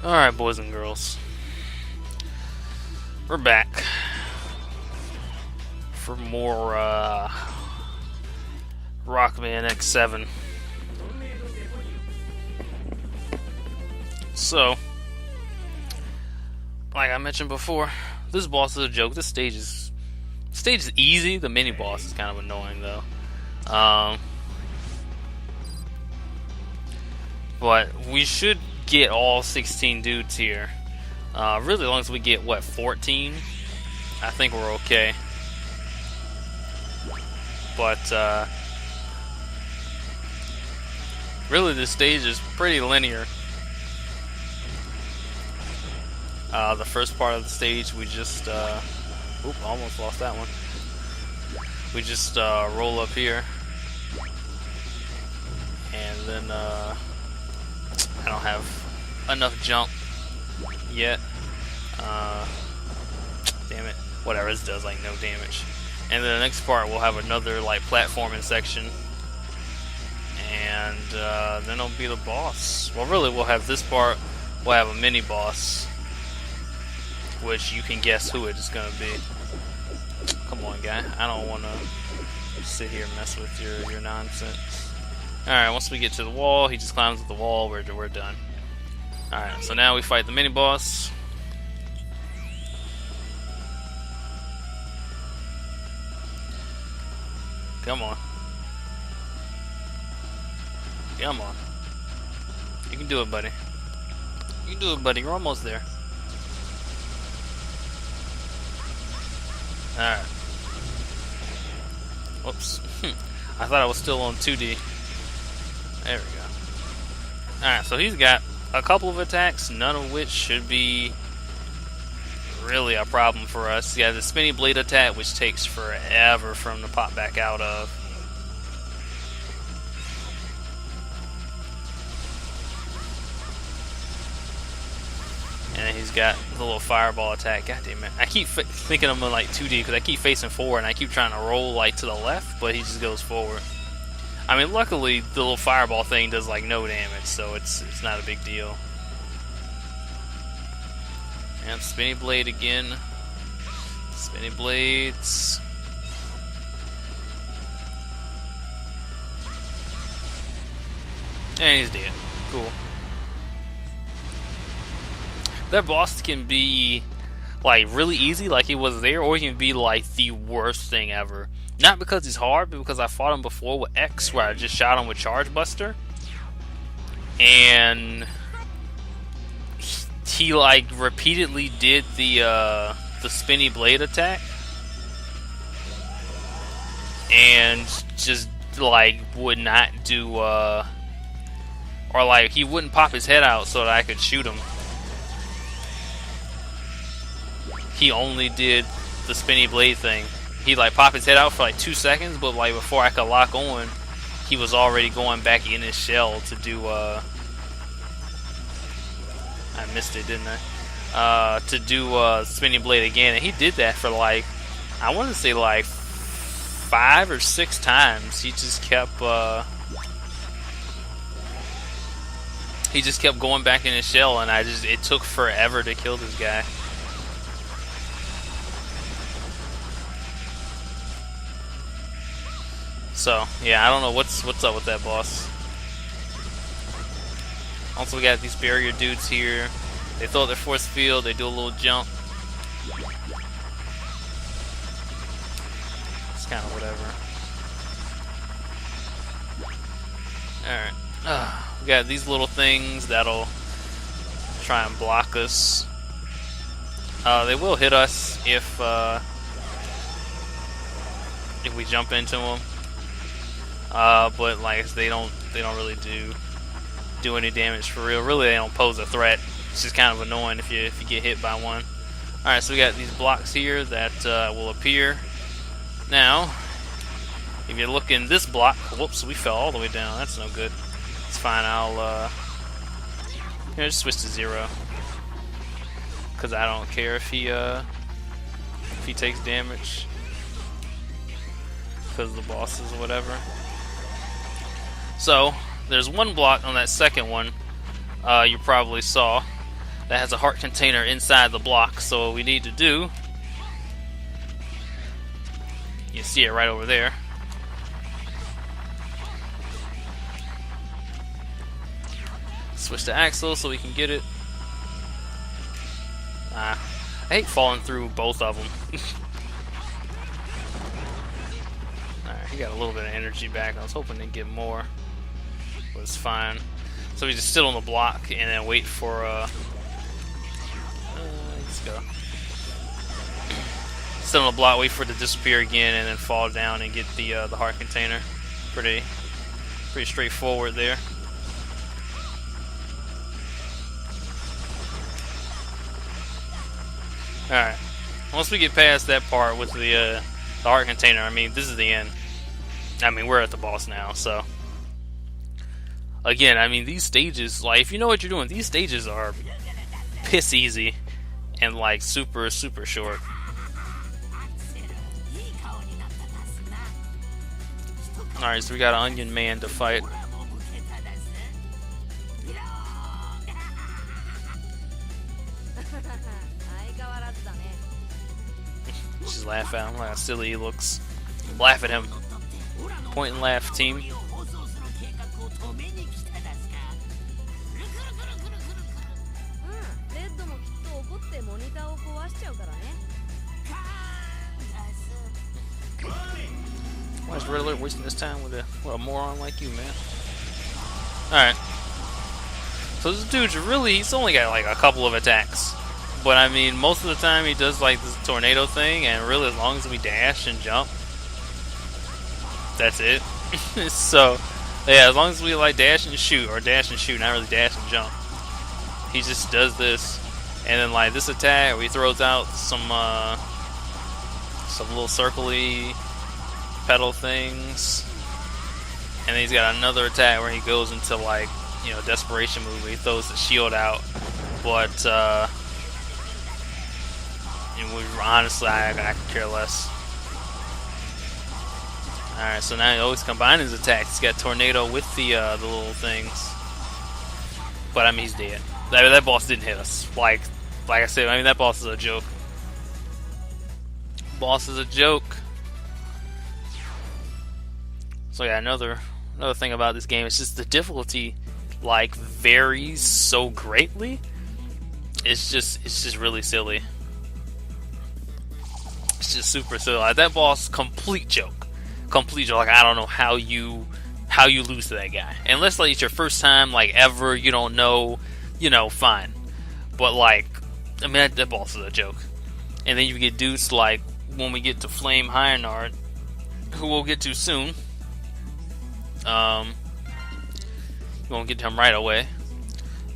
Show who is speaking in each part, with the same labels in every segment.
Speaker 1: Alright, boys and girls. We're back for more Rockman X7. So, like I mentioned before, this boss is a joke. This stage is easy. The mini boss is kind of annoying though. But we should get all 16 dudes here. Really, as long as we get, what, 14? I think we're okay. But, really, this stage is pretty linear. The first part of the stage, we just, oop, almost lost that one. We just, roll up here. And then, I don't have enough jump yet. Damn it. Whatever, this does like no damage. And then the next part we'll have another like platforming section. And then it'll be the boss. Well, really we'll have this part, we'll have a mini boss, which you can guess who it's gonna be. Come on, guy. I don't wanna sit here and mess with your nonsense. Alright, once we get to the wall, he just climbs up the wall, we're done. Alright, so now we fight the mini boss. Come on. Come on. You can do it, buddy. You can do it, buddy. You're almost there. Alright. Whoops. I thought I was still on 2D. There we go. Alright, so he's got a couple of attacks, none of which should be really a problem for us. He has a spinny blade attack, which takes forever for him to pop back out of. And then he's got the little fireball attack. God damn it. I keep thinking I'm in like 2D because I keep facing forward and I keep trying to roll like to the left, but he just goes forward. I mean, luckily the little fireball thing does like no damage, so it's not a big deal. And spinny blade again. Spinny blades. And he's dead. Cool. That boss can be like really easy, like he was there, or he can be like the worst thing ever. Not because he's hard, but because I fought him before with X, where I just shot him with Charge Buster, and he like repeatedly did the spinny blade attack, and just like would not do, or like he wouldn't pop his head out so that I could shoot him. He only did the spinny blade thing. He'd like pop his head out for like 2 seconds, but like before I could lock on, he was already going back in his shell to do I missed it, didn't I? To do spinny blade again, and he did that for like, I want to say like 5 or 6 times. He just kept going back in his shell, and it took forever to kill this guy. So, yeah, I don't know what's up with that boss. Also, we got these barrier dudes here. They throw their force field, they do a little jump. It's kind of whatever. Alright. We got these little things that'll try and block us. They will hit us if we jump into them. But like they don't really do any damage for real. Really, they don't pose a threat. It's just kind of annoying if you get hit by one. All right, so we got these blocks here that will appear. Now, if you look in this block, whoops, we fell all the way down. That's no good. It's fine. I'll just switch to 0 because I don't care if he takes damage because of the bosses or whatever. So, there's one block on that second one you probably saw. that has a heart container inside the block. So what we need to do, you see it right over there. Switch to Axel so we can get it. I hate falling through both of them. Alright, he got a little bit of energy back. I was hoping to get more, but it's fine. So we just sit on the block and then wait for let's go. Sit on the block, wait for it to disappear again, and then fall down and get the heart container. Pretty straightforward there. Alright, once we get past that part with the heart container, I mean, this is the end. I mean, we're at the boss now, so. Again, I mean, these stages, like, if you know what you're doing, these stages are piss easy and, like, super, super short. Alright, so we got an Onion Man to fight. Just laugh at him, like how silly he looks. Laugh at him. Point and laugh, team. Why is Red Alert wasting his time with a moron like you, man? Alright. So this dude's he's only got like a couple of attacks. But I mean, most of the time he does like this tornado thing, and really as long as we dash and jump, that's it. So, yeah, as long as we like dash and shoot, or dash and shoot, not really dash and jump. He just does this, and then like this attack where he throws out some little circly pedal things, and then he's got another attack where he goes into like, you know, desperation move where he throws the shield out, but honestly, I could care less. Alright, so now he always combines his attacks. He's got tornado with the little things, but I mean, he's dead. That boss didn't hit us. Like I said, I mean, that boss is a joke. Boss is a joke. So yeah, another thing about this game is just the difficulty, like, varies so greatly. It's just really silly. It's just super silly. Like, that boss, complete joke. Complete joke. Like, I don't know how you lose to that guy. Unless like it's your first time, like, ever, you don't know, fine. But like, I mean, that boss is a joke. And then you get dudes like when we get to Flame Hyrnard, who we'll get to soon. You won't get to him right away,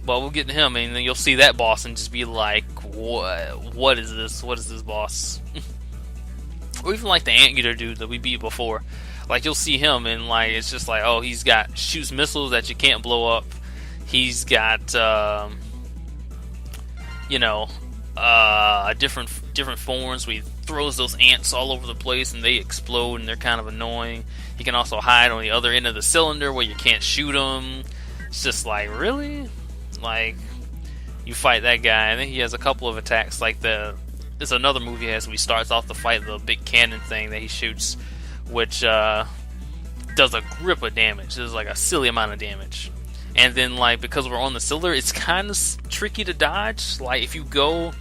Speaker 1: but we'll get to him, and then you'll see that boss and just be like, what is this? What is this boss? Or even like the Anteater dude that we beat before. Like, you'll see him, and like it's just like, oh, he's got shoots missiles that you can't blow up. He's got different forms where he throws those ants all over the place and they explode and they're kind of annoying. He can also hide on the other end of the cylinder where you can't shoot him. It's just like, really? Like, you fight that guy, and then he has a couple of attacks like there's another move he has where he starts off the fight, the big cannon thing that he shoots, which does a grip of damage. There's like a silly amount of damage. And then, like, because we're on the cylinder, it's kind of tricky to dodge. Like, if you go,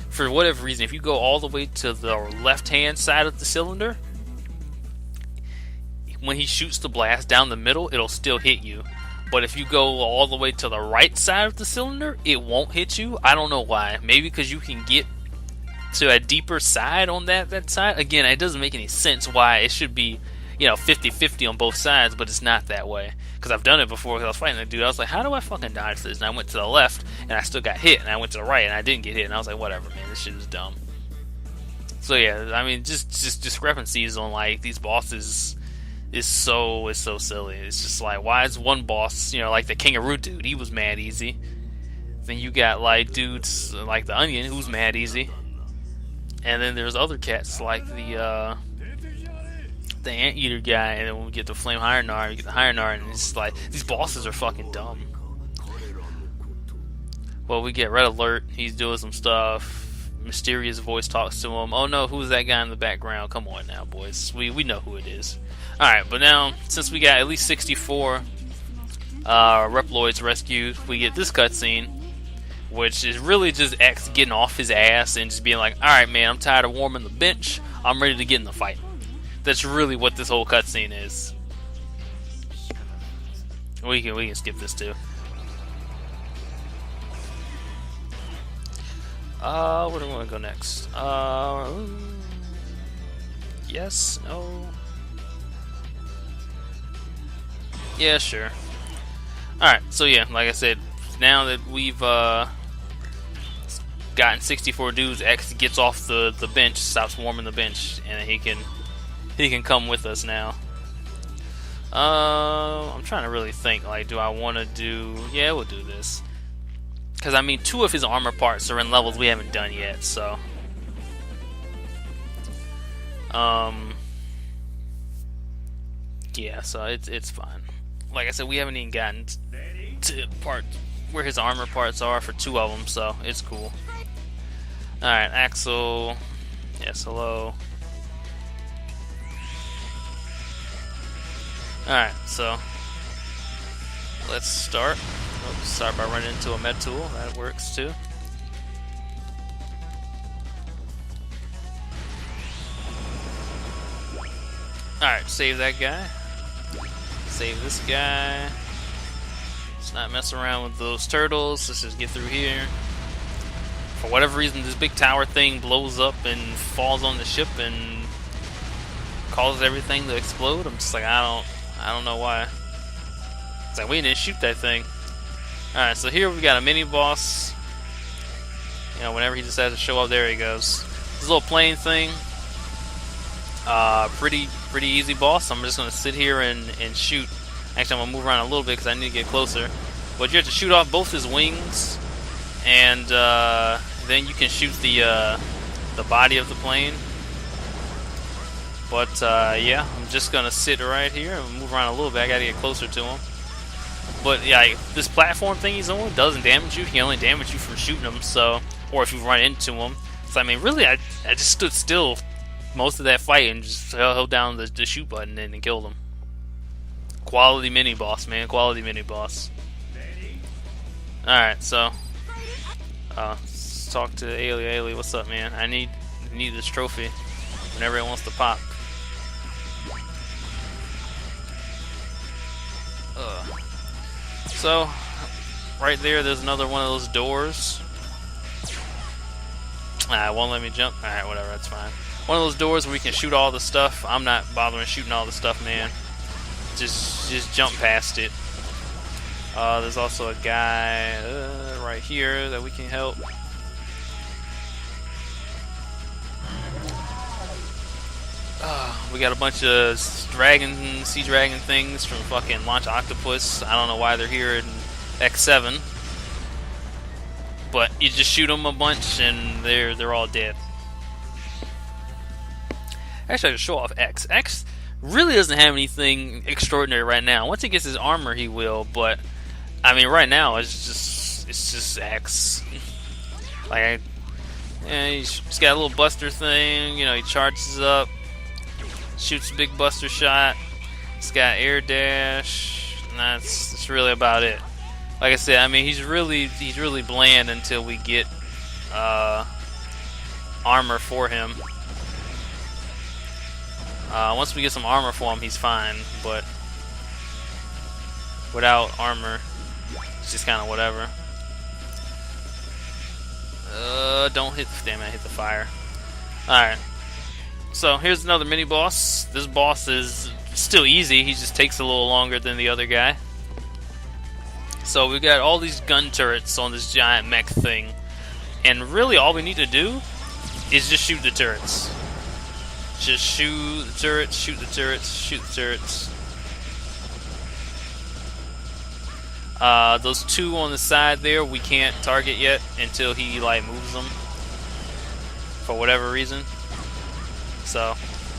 Speaker 1: for whatever reason, if you go all the way to the left-hand side of the cylinder, when he shoots the blast down the middle, it'll still hit you. But if you go all the way to the right side of the cylinder, it won't hit you. I don't know why. Maybe because you can get to a deeper side on that side. Again, it doesn't make any sense why it should be, 50-50 on both sides, but it's not that way. Because I've done it before, because I was fighting that dude. I was like, how do I fucking dodge this? And I went to the left, and I still got hit. And I went to the right, and I didn't get hit. And I was like, whatever, man, this shit is dumb. So yeah, I mean, just discrepancies on, like, these bosses is so silly. It's just like, why is one boss, like the kangaroo dude, he was mad easy. Then you got, like, dudes like the Onion, who's mad easy. And then there's other cats like the Anteater guy, and then when we get to Flame Hyrnard, you get the Hyrnard, and it's like, these bosses are fucking dumb. Well, we get red alert. He's doing some stuff. Mysterious voice talks to him. Oh no, who's that guy in the background? Come on now, boys. We know who it is. Alright, but now, since we got at least 64 Reploids rescued, we get this cutscene, which is really just X getting off his ass and just being like, alright man, I'm tired of warming the bench. I'm ready to get in the fight. That's really what this whole cutscene is. We can skip this too. Where do we want to go next? Yes, no. Yeah, sure. Alright, so yeah, like I said, now that we've gotten 64 dudes, X gets off the bench, stops warming the bench, and he can come with us now. I'm trying to really think, like, do I want to do... Yeah, we'll do this. Because, I mean, 2 of his armor parts are in levels we haven't done yet, so... Yeah, so it's fine. Like I said, we haven't even gotten to the part where his armor parts are for 2 of them, so it's cool. Alright, Axel. Yes, hello. Alright, so let's start. Oops, start by running into a med tool. That works too. Alright, save that guy. Save this guy. Let's not mess around with those turtles. Let's just get through here. For whatever reason, this big tower thing blows up and falls on the ship and causes everything to explode. I'm just like, I don't know why. It's like, we didn't shoot that thing. Alright, so here we got a mini boss. You know, whenever he decides to show up, there he goes. This little plane thing. Pretty easy boss. I'm just gonna sit here and shoot. Actually, I'm gonna move around a little bit because I need to get closer. But you have to shoot off both his wings, and then you can shoot the body of the plane. But yeah, I'm just gonna sit right here and move around a little bit. I gotta get closer to him. But yeah, this platform thing he's on doesn't damage you. He only damage you from shooting him. So, or if you run into him. So I mean, really, I just stood still most of that fight and just held down the shoot button and killed him. Quality mini boss, man. Quality mini boss. Alright, so let's talk to Ailey. Ailey, what's up, man? I need this trophy whenever it wants to pop. So right there's another one of those doors. It won't let me jump. Alright, whatever, that's fine. One of those doors where we can shoot all the stuff. I'm not bothering shooting all the stuff, man. Just jump past it. There's also a guy right here that we can help. We got a bunch of sea dragon things from fucking Launch Octopus. I don't know why they're here in X7. But you just shoot them a bunch and they're all dead. Actually, I can show off X. X really doesn't have anything extraordinary right now. Once he gets his armor, he will. But I mean, right now it's just X. Like, he's got a little buster thing. You know, he charges up, shoots a big buster shot. He's got air dash. And that's really about it. Like I said, I mean, he's really bland until we get armor for him. Once we get some armor for him, he's fine, but without armor, it's just kind of whatever. Don't hit. Damn it, I hit the fire. Alright. So, here's another mini boss. This boss is still easy, he just takes a little longer than the other guy. So, we've got all these gun turrets on this giant mech thing, and really all we need to do is just shoot the turrets. Just shoot the turrets, shoot the turrets, shoot the turrets. Those 2 on the side there, we can't target yet until he like moves them for whatever reason. So,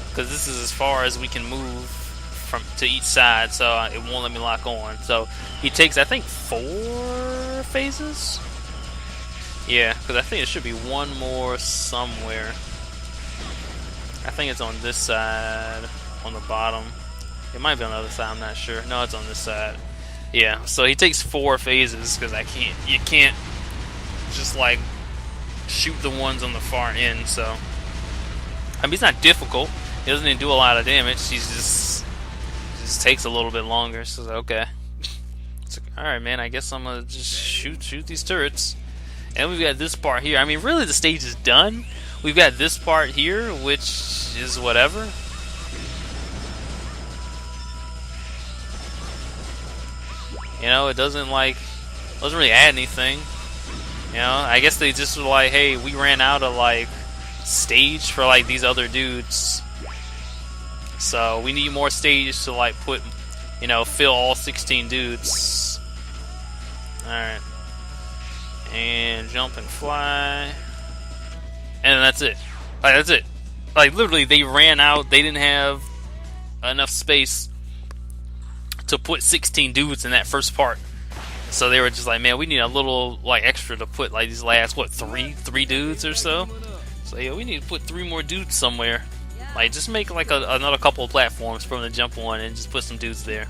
Speaker 1: because this is as far as we can move to each side, so it won't let me lock on. So he takes, I think, 4 phases. Yeah, because I think it should be one more somewhere. I think it's on this side, on the bottom. It might be on the other side, I'm not sure. No, it's on this side. Yeah, so he takes 4 phases, because you can't just like shoot the ones on the far end, so. I mean, it's not difficult. He doesn't even do a lot of damage. He's just takes a little bit longer. So okay, it's like, all right, man. I guess I'm gonna just shoot these turrets. And we've got this part here. I mean, really, the stage is done. We've got this part here, which is whatever. You know, it doesn't really add anything. You know, I guess they just were like, hey, we ran out of like stage for like these other dudes, so we need more stage to like put, you know, fill all 16 dudes. Alright, and jump and fly, and that's it. Like, that's it. Like, literally, they ran out. They didn't have enough space to put 16 dudes in that first part, so they were just like, man, we need a little like extra to put like these last three dudes or so. So yeah, we need to put 3 more dudes somewhere. Like, just make like another couple of platforms from the jump one and just put some dudes there.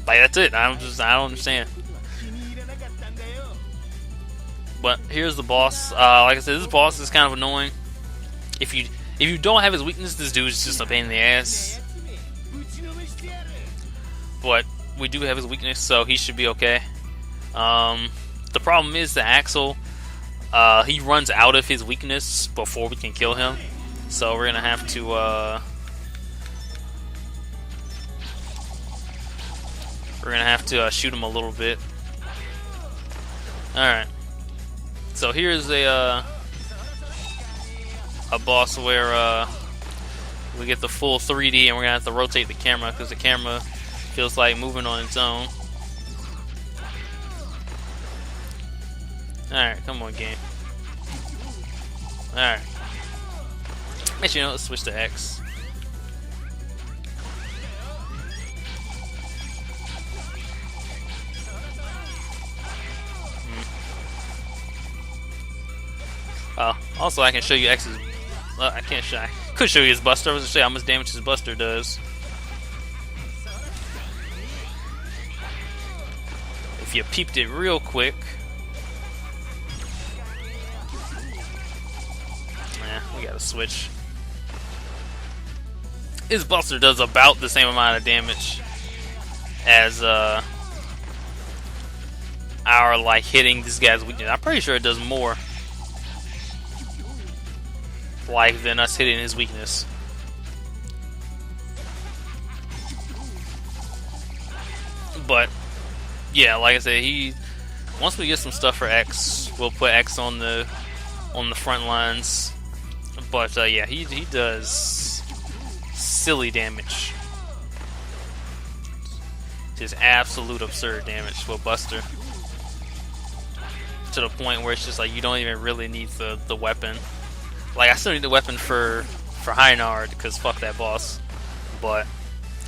Speaker 1: Like, that's it. I don't understand. But here's the boss. Like I said, this boss is kind of annoying. If you don't have his weakness, this dude is just a pain in the ass. But we do have his weakness, so he should be okay. The problem is the Axel. He runs out of his weakness before we can kill him, so we're gonna have to shoot him a little bit. All right, so here's a boss where we get the full 3D, and we're gonna have to rotate the camera because the camera feels like moving on its own. Alright, come on, game. Alright. Actually, you know, let's switch to X. Also, I can show you X's. I can't show. I could show you his Buster. I was gonna say how much damage his Buster does. If you peeped it real quick. We gotta switch. His Buster does about the same amount of damage as our like hitting this guy's weakness. I'm pretty sure it does more like than us hitting his weakness. But yeah, like I said, once we get some stuff for X, we'll put X on the front lines. But yeah, he does silly damage. Just absolute absurd damage with Buster. To the point where it's just like you don't even really need the weapon. Like, I still need the weapon for Heinard because fuck that boss. But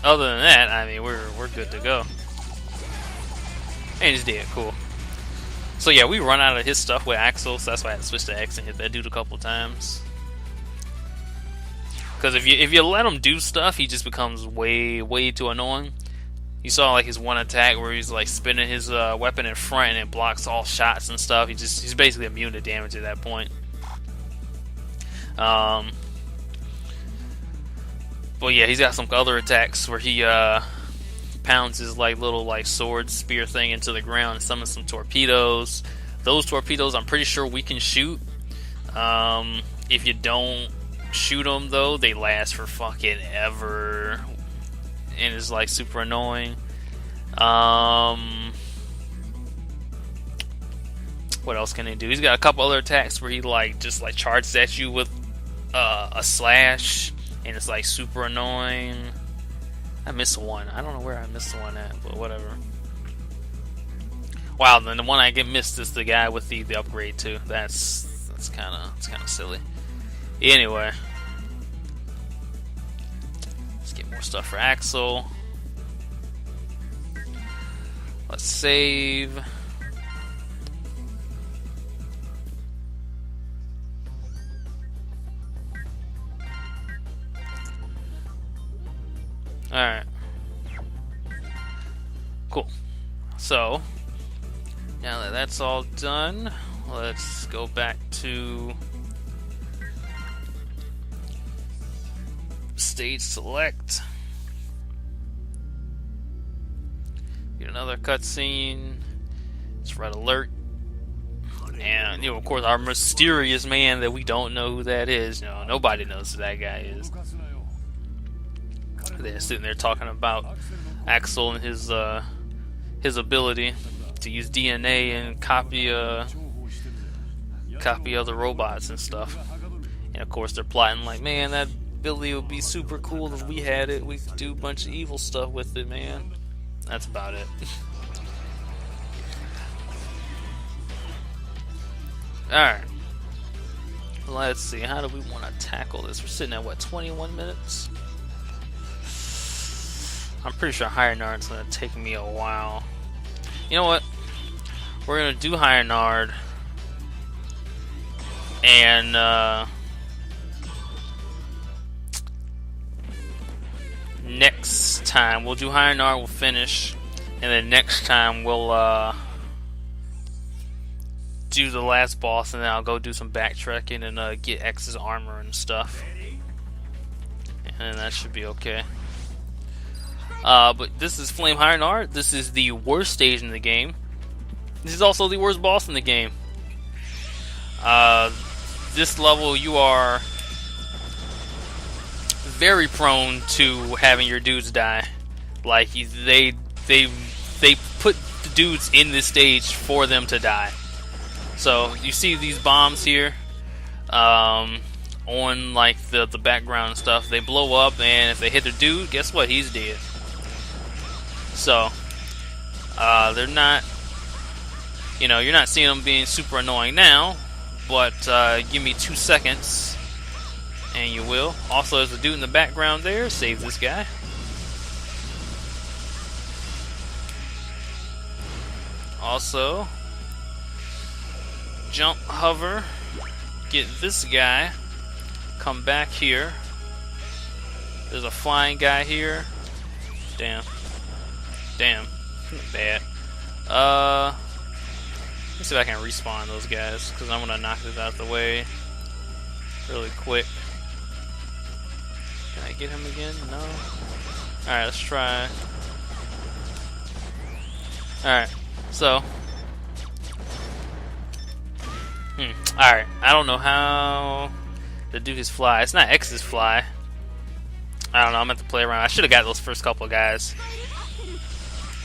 Speaker 1: other than that, I mean, we're good to go. And he's dead, cool. So yeah, we run out of his stuff with Axel, so that's why I had to switch to X and hit that dude a couple times. Because if you let him do stuff, he just becomes way too annoying. You saw like his one attack where he's like spinning his weapon in front and it blocks all shots and stuff. He's basically immune to damage at that point. But yeah, he's got some other attacks where he pounds his like little like sword spear thing into the ground and summons some torpedoes. Those torpedoes, I'm pretty sure we can shoot. If you don't shoot them though, they last for fucking ever, and it's like super annoying. What else can he do? He's got a couple other attacks where he like just like charges at you with a slash, and it's like super annoying. I missed one. I don't know where I missed one at, but whatever. Wow, then the one I get missed is the guy with the upgrade too. That's kind of silly. Anyway, let's get more stuff for Axel. Let's save. Alright. Cool. So, now that that's all done, let's go back to stage select. Get another cutscene. It's red alert. And, of course, our mysterious man that we don't know who that is. Nobody knows who that guy is. They're sitting there talking about Axel and his ability to use DNA and copy other robots and stuff. And of course they're plotting like, man, that ability would be super cool if we had it. We could do a bunch of evil stuff with it, man. That's about it. Alright. Let's see, how do we want to tackle this? We're sitting at what, 21 minutes? I'm pretty sure Higher Nard's gonna take me a while. You know what? We're gonna do Higher Nard, and next time we'll do Higher Nard. We'll finish, and then next time we'll do the last boss, and then I'll go do some backtracking and get X's armor and stuff, and that should be okay. But this is Flame Higher Nard. This is the worst stage in the game. This is also the worst boss in the game. This level, you are very prone to having your dudes die. Like they put the dudes in this stage for them to die. So you see these bombs here, on like the background and stuff. They blow up, and if they hit the dude, guess what? He's dead. So, they're not, you're not seeing them being super annoying now, but give me 2 seconds, and you will. Also, there's a dude in the background there. Save this guy. Also, jump, hover, get this guy, come back here. There's a flying guy here. Damn. Bad. Let's see if I can respawn those guys, because I'm gonna knock this out of the way really quick. Can I get him again? No. Alright, let's try. Alright, so. Alright, I don't know how to do his fly. It's not X's fly. I don't know, I'm gonna have to play around. I should have got those first couple guys.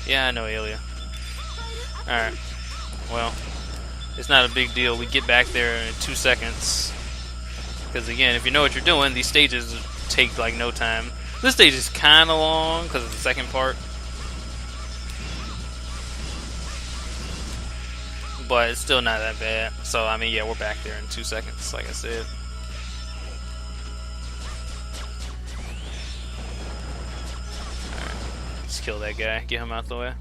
Speaker 1: Yeah, I know, Alia. Alright. Well, it's not a big deal. We get back there in 2 seconds. Because again, if you know what you're doing, these stages take like no time. This stage is kind of long because of the second part. But it's still not that bad. So, I mean, yeah, we're back there in 2 seconds, like I said. Let's kill that guy. Get him out the way.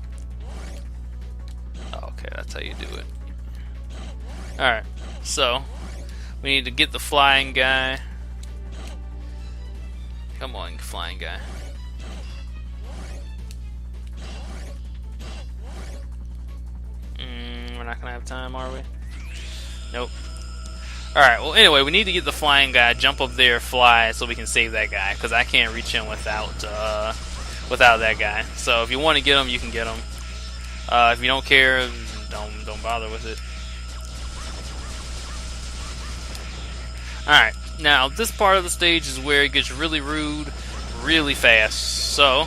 Speaker 1: Okay, that's how you do it. Alright, so we need to get the flying guy. Come on, flying guy. We're not gonna have time, are we? Nope. Alright, well, anyway, we need to get the flying guy, jump up there, fly, so we can save that guy, because I can't reach him without that guy. So if you want to get him, you can get him. If you don't care, don't bother with it. Alright, now this part of the stage is where it gets really rude really fast. So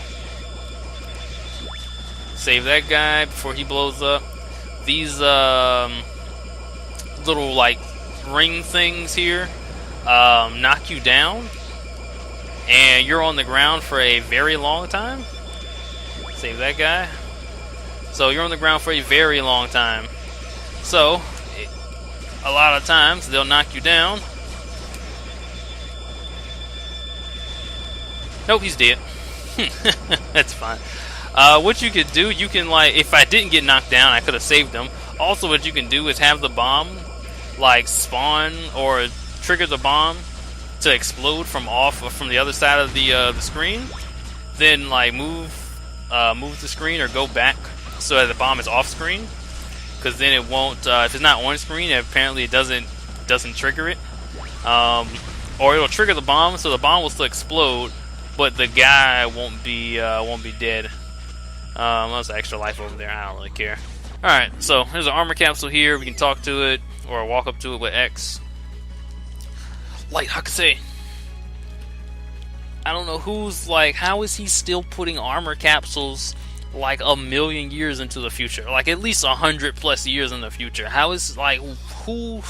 Speaker 1: save that guy before he blows up. These little like ring things here knock you down, and you're on the ground for a very long time. Save that guy. So you're on the ground for a very long time. So a lot of times they'll knock you down. Nope, he's dead. That's fine. What you could do, you can, like, if I didn't get knocked down, I could have saved him. Also, what you can do is have the bomb, like, spawn or trigger the bomb to explode from the other side of the screen. then like move the screen or go back so that the bomb is off screen, because then it won't. If it's not on screen, apparently it doesn't trigger it, or it'll trigger the bomb, so the bomb will still explode, but the guy won't be dead. That's extra life over there. I don't really care. All right, so there's an armor capsule here. We can talk to it or walk up to it with X. Like I could say, I don't know who's like, how is he still putting armor capsules like a million years into the future, like at least 100+ years in the future? How is like who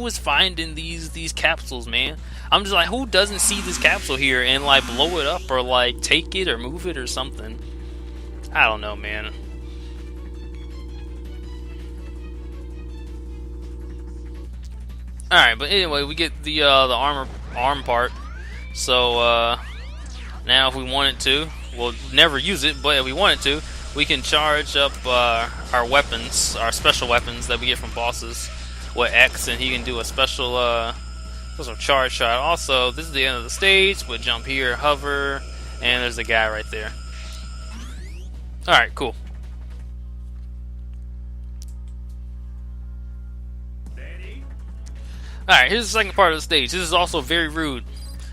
Speaker 1: is finding these capsules, man? I'm just like, who doesn't see this capsule here and like blow it up or like take it or move it or something? I don't know, man. All right, but anyway, we get the arm part. So now, if we wanted to, we'll never use it, but if we wanted to, we can charge up our weapons, our special weapons that we get from bosses with X, and he can do a special charge shot. Also, this is the end of the stage. We'll jump here, hover, and there's the guy right there. All right, cool. Alright, here's the second part of the stage. This is also very rude.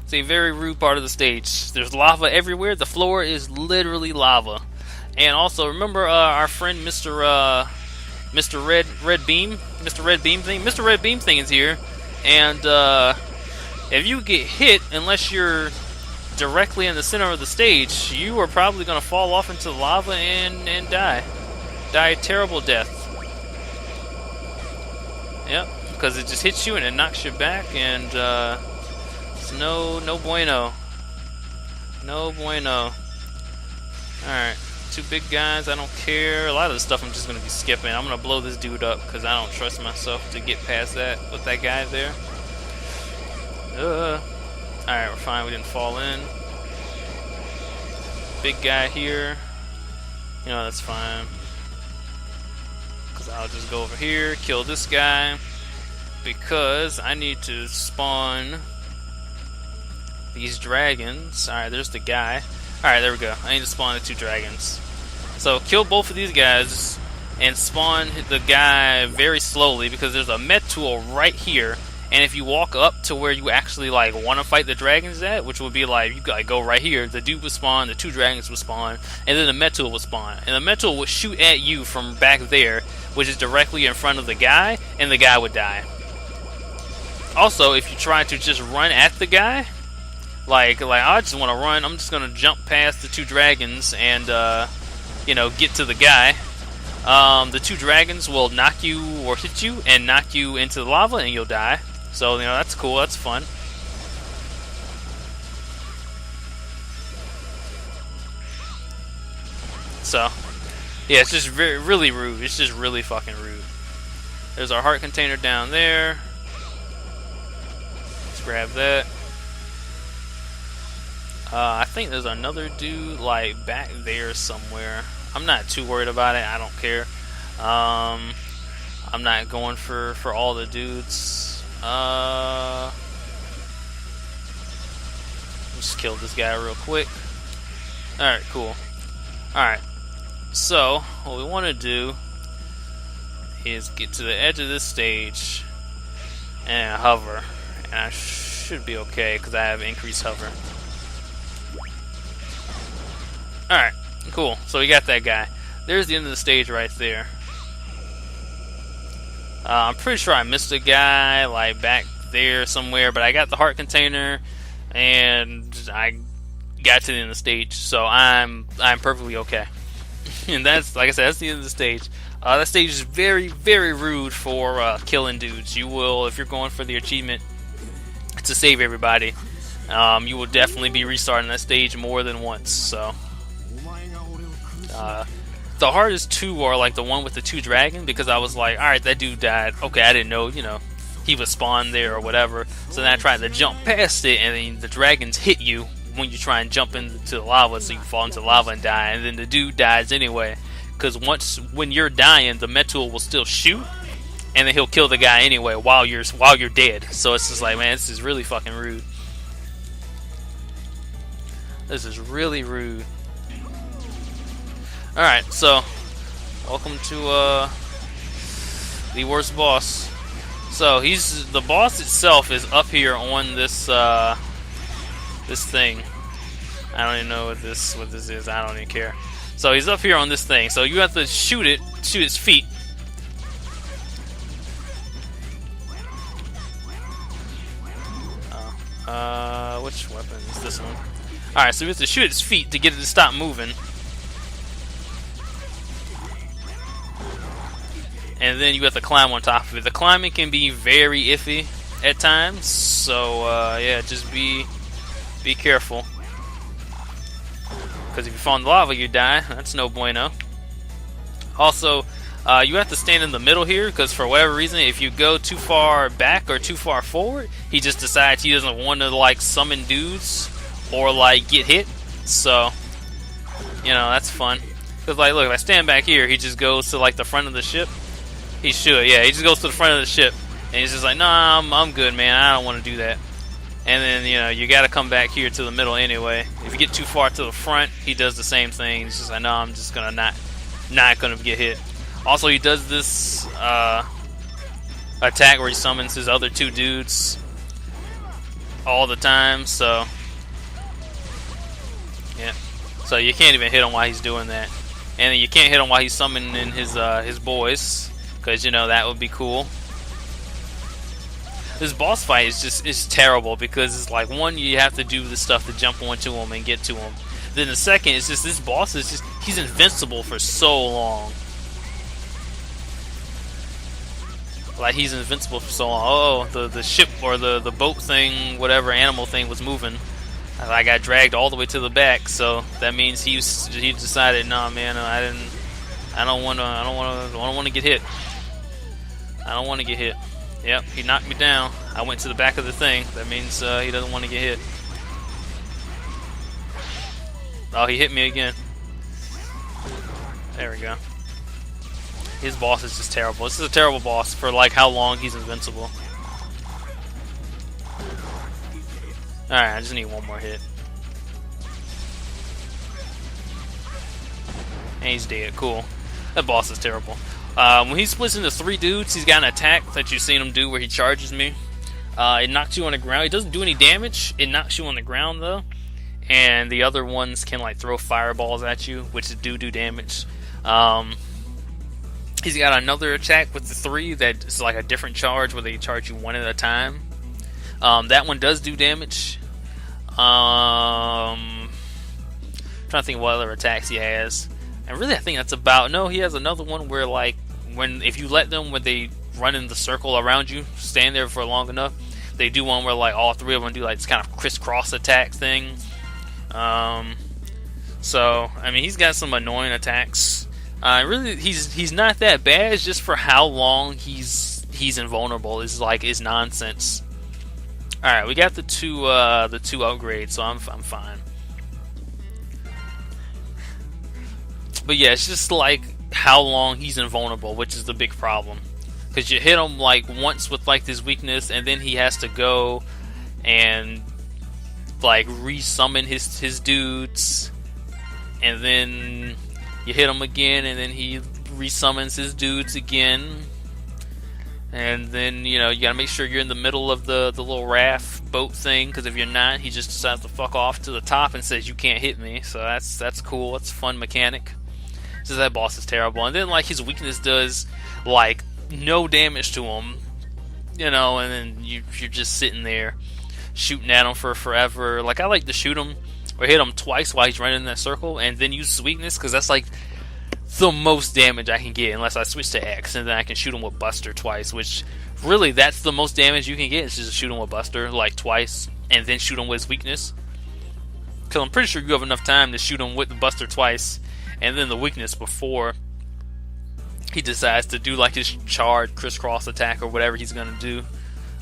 Speaker 1: It's a very rude part of the stage. There's lava everywhere. The floor is literally lava. And also, remember our friend Mr. Red Beam? Mr. Red Beam thing? Mr. Red Beam thing is here. And if you get hit, unless you're directly in the center of the stage, you are probably going to fall off into the lava and die. Die a terrible death. Yep. Because it just hits you and it knocks you back, and it's no bueno. No bueno. Alright, two big guys, I don't care. A lot of the stuff I'm just going to be skipping. I'm going to blow this dude up because I don't trust myself to get past that with that guy there. Alright, we're fine, we didn't fall in. Big guy here. You know, that's fine. Because I'll just go over here, kill this guy. Because I need to spawn these dragons. Alright, there's the guy. Alright, there we go. I need to spawn the two dragons. So kill both of these guys and spawn the guy very slowly, because there's a med tool right here. And if you walk up to where you actually like want to fight the dragons at, which would be like, you gotta go right here, the dude would spawn, the two dragons would spawn, and then the med tool would spawn. And the med tool would shoot at you from back there, which is directly in front of the guy, and the guy would die. Also, if you try to just run at the guy, like I just want to run, I'm just gonna jump past the two dragons and you know, get to the guy. The two dragons will knock you or hit you and knock you into the lava, and you'll die. So you know, that's cool, that's fun. So yeah, it's just really rude. It's just really fucking rude. There's our heart container down there. Grab that. I think there's another dude like back there somewhere. I'm not too worried about it. I don't care. I'm not going for all the dudes. Just kill this guy real quick. Alright, cool. Alright. So, what we want to do is get to the edge of this stage and hover. And I should be okay because I have increased hover. Alright, cool. So we got that guy. There's the end of the stage right there. I'm pretty sure I missed a guy like back there somewhere, but I got the heart container and I got to the end of the stage, so I'm perfectly okay. And that's, like I said, that's the end of the stage. That stage is very, very rude for killing dudes. You will, if you're going for the achievement to save everybody, you will definitely be restarting that stage more than once. So the hardest two are like the one with the two dragons, because I was like, alright, that dude died. Okay, I didn't know, you know, he was spawned there or whatever. So then I tried to jump past it, and then the dragons hit you when you try and jump into the lava, so you fall into lava and die. And then the dude dies anyway, because when you're dying, the metal will still shoot, and then he'll kill the guy anyway while you're dead. So it's just like, man, this is really fucking rude. This is really rude. Alright, so welcome to the worst boss. So the boss itself is up here on this this thing. I don't even know what this is. I don't even care. So he's up here on this thing. So you have to shoot its feet. Which weapon is this one? Alright, so we have to shoot its feet to get it to stop moving. And then you have to climb on top of it. The climbing can be very iffy at times, so yeah, just be careful. Because if you fall in the lava, you die. That's no bueno. Also, you have to stand in the middle here, because for whatever reason, if you go too far back or too far forward, he just decides he doesn't want to like summon dudes or like get hit. So, you know, that's fun. Because like, look, if I stand back here, he just goes to like the front of the ship. He should, yeah. He just goes to the front of the ship, and he's just like, "Nah, I'm good, man. I don't want to do that." And then, you know, you got to come back here to the middle anyway. If you get too far to the front, he does the same thing. He's just like, "No, I'm just gonna not gonna get hit." Also, he does this attack where he summons his other two dudes all the time. So, yeah. So you can't even hit him while he's doing that, and then you can't hit him while he's summoning his boys. Because, you know, that would be cool. This boss fight is terrible because it's like, one, you have to do the stuff to jump onto him and get to him. Then the second is just this boss is just, he's invincible for so long. Like, he's invincible for so long. Oh, the ship or the boat thing, whatever animal thing was moving. I got dragged all the way to the back, so that means he decided, nah, man, I don't want to get hit. I don't want to get hit. Yep, he knocked me down. I went to the back of the thing. That means he doesn't want to get hit. Oh, he hit me again. There we go. His boss is just terrible. This is a terrible boss for like how long he's invincible. Alright, I just need one more hit. And he's dead. Cool. That boss is terrible. When he splits into three dudes, he's got an attack that you've seen him do where he charges me. It knocks you on the ground. It doesn't do any damage. It knocks you on the ground, though. And the other ones can like throw fireballs at you, which do damage. He's got another attack with the three that is like a different charge where they charge you one at a time. That one does do damage. I'm trying to think of what other attacks he has. And really, I think that's about... No, he has another one where, like, if you let them, when they run in the circle around you, stand there for long enough, they do one where, like, all three of them do, like, this kind of crisscross attack thing. So, I mean, he's got some annoying attacks. Really, he's not that bad. It's just for how long he's invulnerable is nonsense. All right, we got the two upgrades, so I'm fine. But yeah, it's just like how long he's invulnerable, which is the big problem. Because you hit him like once with like this weakness, and then he has to go and like resummon his dudes, and then you hit him again, and then he resummons his dudes again. And then, you know, you gotta make sure you're in the middle of the little raft boat thing, because if you're not, he just decides to fuck off to the top and says you can't hit me. So that's cool. That's a fun mechanic. So that boss is terrible. And then like his weakness does like no damage to him, you know, and then you're just sitting there shooting at him for forever. Like, I like to shoot him or hit him twice while he's running in that circle, and then use his weakness, because that's like the most damage I can get, unless I switch to X, and then I can shoot him with Buster twice, which really that's the most damage you can get, is just shoot him with Buster like twice and then shoot him with his weakness. Because I'm pretty sure you have enough time to shoot him with the Buster twice and then the weakness before he decides to do like his charge crisscross attack or whatever he's gonna do.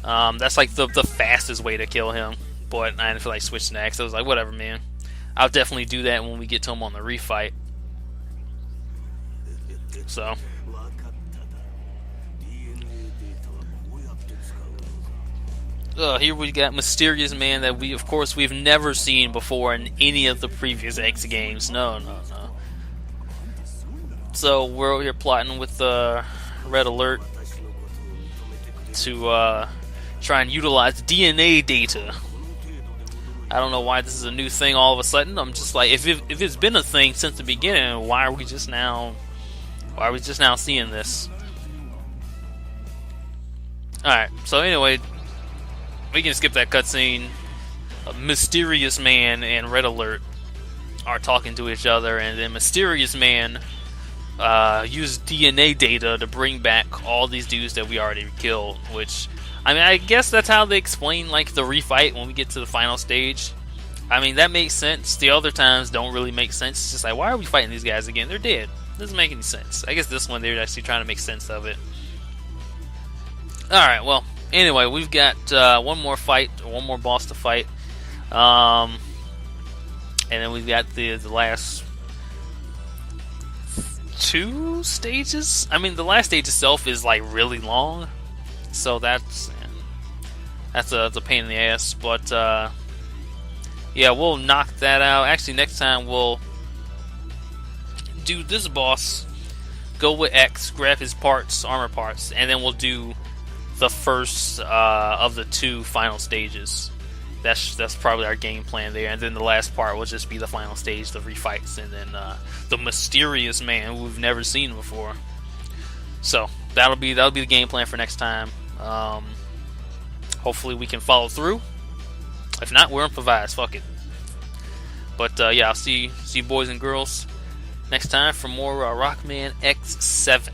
Speaker 1: That's like the fastest way to kill him. But I didn't feel like switching to X. I was like, whatever, man. I'll definitely do that when we get to him on the refight. So. Here we got Mysterious Man that of course, we've never seen before in any of the previous X games. No, no, no. So we're here plotting with Red Alert to try and utilize DNA data. I don't know why this is a new thing all of a sudden. I'm just like, if it's been a thing since the beginning, why are we just now seeing this? Alright, so anyway, we can skip that cutscene. Mysterious Man and Red Alert are talking to each other, and then Mysterious Man used DNA data to bring back all these dudes that we already killed, which, I mean, I guess that's how they explain, like, the refight when we get to the final stage. I mean, that makes sense. The other times don't really make sense. It's just like, why are we fighting these guys again? They're dead. Doesn't make any sense. I guess this one, they're actually trying to make sense of it. Alright, well, anyway, we've got one more boss to fight. And then we've got the last 2 stages? I mean, the last stage itself is, like, really long. So that's a pain in the ass. But, yeah, we'll knock that out. Actually, next time we'll do this boss, go with X, grab his parts, armor parts, and then we'll do the first of the 2 final stages. That's probably our game plan there, and then the last part will just be the final stage, the refights, and then the Mysterious Man who we've never seen before. So that'll be the game plan for next time. Hopefully we can follow through. If not, we'll improvise. Fuck it. But yeah, I'll see you boys and girls next time for more Rockman X7.